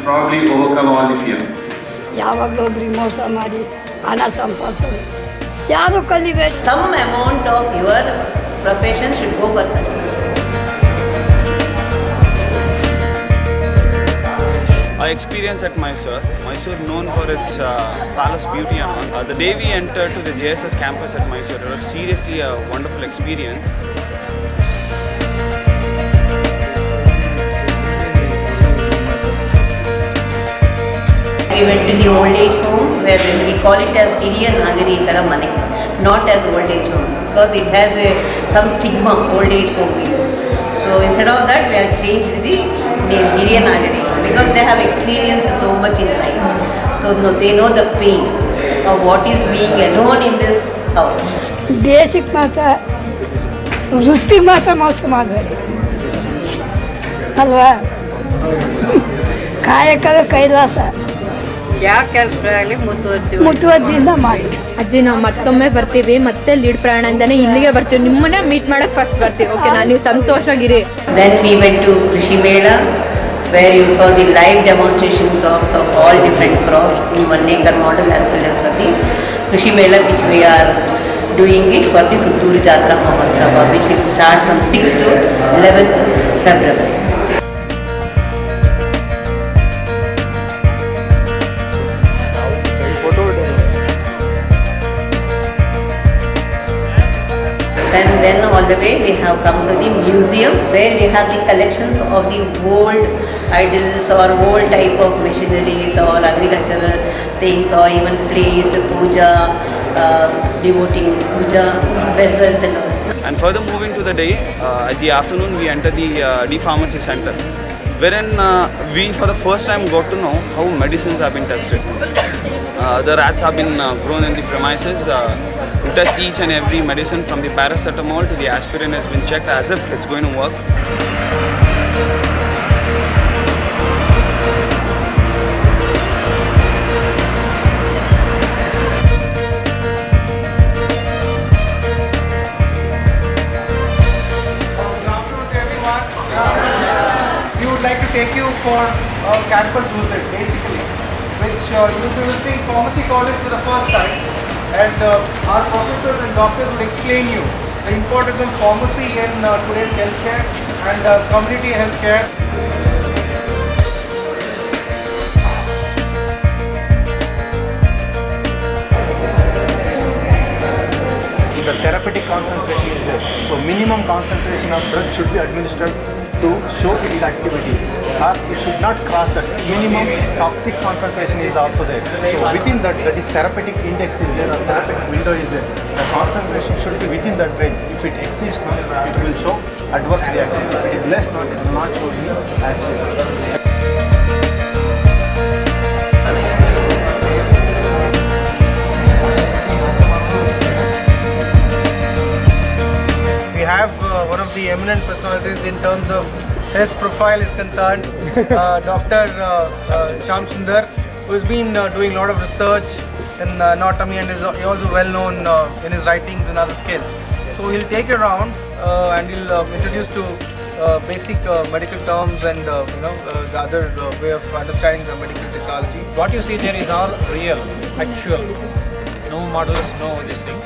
probably overcome all the fear. ಯಾವಾಗಲೂ ಒಬ್ರಿಗೆ ಮೋಸ ಮಾಡಿ ಹಣ ಸಂಪಾದಿಸೋದು ಯಾರು ಕಲಿಬೇಕು. Some amount of your profession should go for service. I experienced at Mysore. Mysore known for its palace beauty and all. The day we entered to the JSS campus at Mysore, it was seriously a wonderful experience. We went to the old age home where we call it as Hiriya Nagari Karamane, not as old age home because it has some stigma old age home means. So instead of that we have changed the name Hiriya Nagari because they have experienced so much in life. So no, they know the pain of what is being alone in this house. ದೇಶಕ್ಕೆ ಮಾತ್ರ ವೃತ್ತಿ ಮಾತ್ರ ಮೋಸ ಮಾಡಬೇಡಿ ಅಲ್ವಾ. ಕಾಯಕವೇ ಕೈಲಾಸ. ಯಾವ ಕೆಲಸ ಆಗಲಿ ಮುತುವರ್ಜಿಯಿಂದ ಮಾಡಿ. ಅಜ್ಜಿ ನಾವು ಮತ್ತೊಮ್ಮೆ ಬರ್ತೀವಿ, ಮತ್ತೆ ಲೀಡ್ ಪ್ರಯಾಣದಿಂದನೇ ಇಲ್ಲಿಗೆ ಬರ್ತೀವಿ, ನಿಮ್ಮನ್ನ ಮೀಟ್ ಮಾಡಕ್ ಫಸ್ಟ್ ಬರ್ತೀವಿ. ಓಕೆನಾ, ನೀವು ಸಂತೋಷವಾಗಿರಿ. Then we went to Krishi Mela where you saw the live demonstration crops of all different crops in 1 acre model as well as for the Krishi Mela which we are doing it for the Sutturu Jatra Mahotsava which will start from 6th to 11th February. And then all the way we have come to the museum where we have the collections of the old idols or old type of machineries or agricultural things or even plates, puja, devoting puja vessels and all. And further moving to the day, at the afternoon we entered the D-Pharmacy Center, wherein we for the first time got to know how medicines have been tested. The rats have been grown in the premises. To test each and every medicine from the paracetamol to the aspirin has been checked as if it's going to work. We would like to take you for a campus visit basically, which you will be visiting Pharmacy College for the first time. And our professors and doctors will explain you the importance of pharmacy in today's healthcare and community healthcare. The therapeutic concentration is there. So minimum concentration of drug should be administered to show its activity. It should not cross that. Minimum toxic concentration is also there. So within that is therapeutic index is there or therapeutic window is there. The concentration should be within that range. If it exceeds, it will show adverse reaction. If it is less, it will not show any action. We have one of the eminent personalities in terms of his profile is concerned, Dr. Shyam Sundar, who has been doing a lot of research in anatomy and is also well known in his writings and other skills. So he'll take you around and he'll introduce to basic medical terms and the other way of understanding the medical technology. What you see there is all real, actual, no models, no this thing.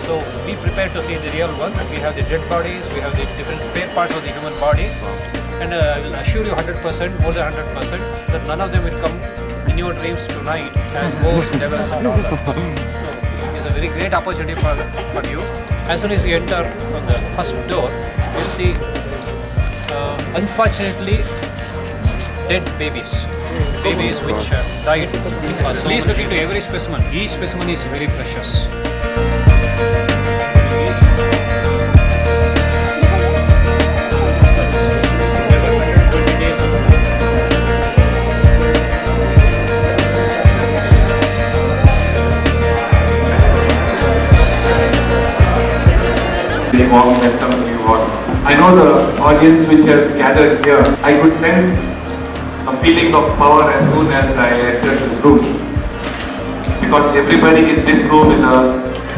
So be prepared to see the real one. We have the dead bodies, we have the different spare parts of the human body, and I will assure you 100%, more than 100%, that none of them will come in your dreams tonight as ghosts, devils and all that. So it's a very great opportunity for you. As soon as you enter on the first door, you'll see unfortunately dead babies. Babies which died. Please look into every specimen. Each specimen is very precious. Warm welcome to you all. I know the audience which has gathered here. I could sense a feeling of power as soon as I entered this room. Because everybody in this room is a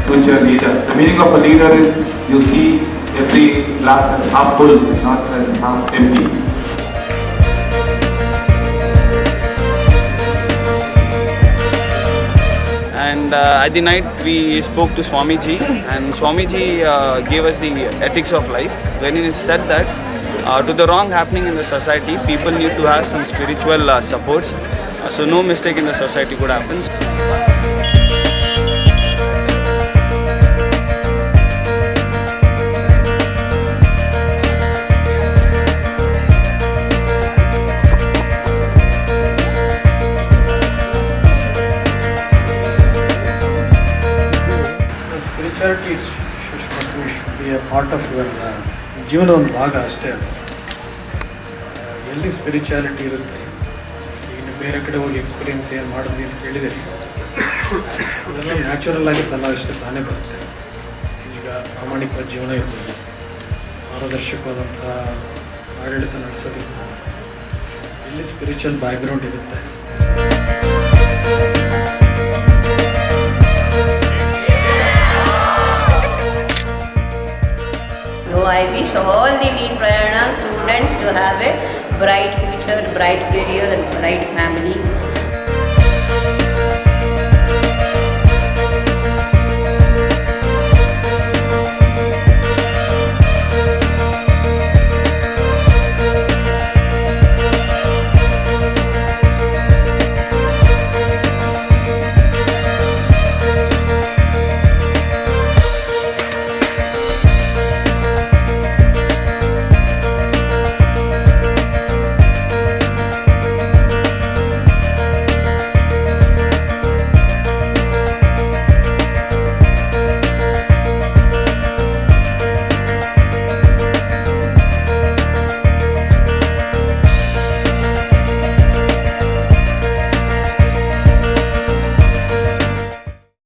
future leader. The meaning of a leader is you see every glass as half full, not as half empty. And at the night we spoke to Swamiji, and Swamiji gave us the ethics of life, when he said that to the wrong happening in the society, people need to have some spiritual supports, so no mistake in the society could happen. Spirituality should be a part of your ಜೀವನ ಒಂದು ಭಾಗ ಅಷ್ಟೇ ಅದು. ಎಲ್ಲಿ spirituality ಇರುತ್ತೆ, ಇನ್ನು ಬೇರೆ ಕಡೆ ಹೋಗಿ ಎಕ್ಸ್ಪೀರಿಯನ್ಸ್ ಏನು ಮಾಡಿದ್ವಿ ಅಂತ ಕೇಳಿದರೆ ಅದೆಲ್ಲ ನ್ಯಾಚುರಲ್ ಆಗಿ ತನ್ನಷ್ಟೇ ತಾನೇ ಬರುತ್ತೆ. ಈಗ ಪ್ರಾಮಾಣಿಕವಾದ ಜೀವನ ಇರ್ಬೋದು, ಪಾರದರ್ಶಕವಾದಂಥ ಆಡಳಿತ ನಡೆಸೋದಿಲ್ಲ, ಎಲ್ಲಿ ಸ್ಪಿರಿಚುವಲ್ ಬ್ಯಾಕ್ಗ್ರೌಂಡ್ ಇರುತ್ತೆ. So I wish all the Lead Prayarna students to have a bright future, bright career and bright family.